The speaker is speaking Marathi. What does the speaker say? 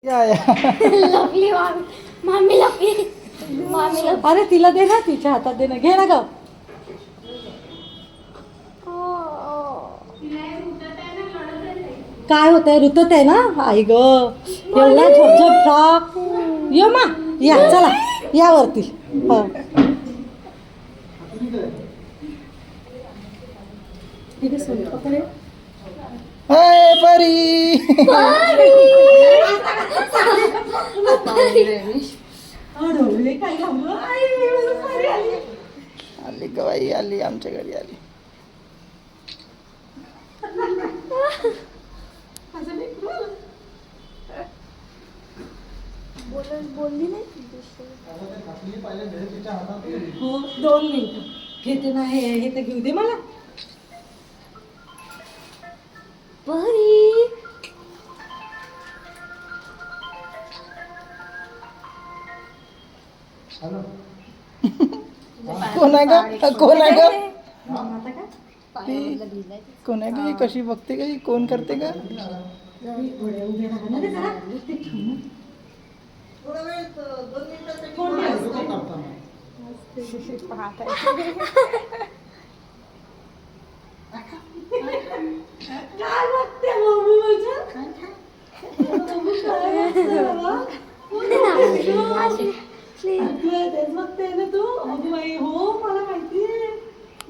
लपली मामी लपली मामी लपली. अरे तिला दे ना, तिच्या हातात दे ना, घे ना ग. काय होतंय, ऋतत आहे ना. आई ग, एवढा झपझप फ्रॉक. ये मा, या चला या वरती. हा तिथे स्वयंपाक आहे. हाय परी. अडवले काय झालं? आई, परी आली. आली गवाई आली, आमच्या घरी आली. बोलली नाही हो, 2 मिनिटं घेते ना. हे तर घेऊ दे मला. परी. कोण आहे ग, कोण आहे ग, आता काय कोण आहे ग, ही कशी बघते ग, ही कोण करते ग. थोडे उभे राहा ना रे जरा. ते ठेव ना. काय बघते मम्मी माझ्या? मम्मी काय बघते बाबा? तेच बघते ना तू. अगं बाई, हो मला माहिती आहे.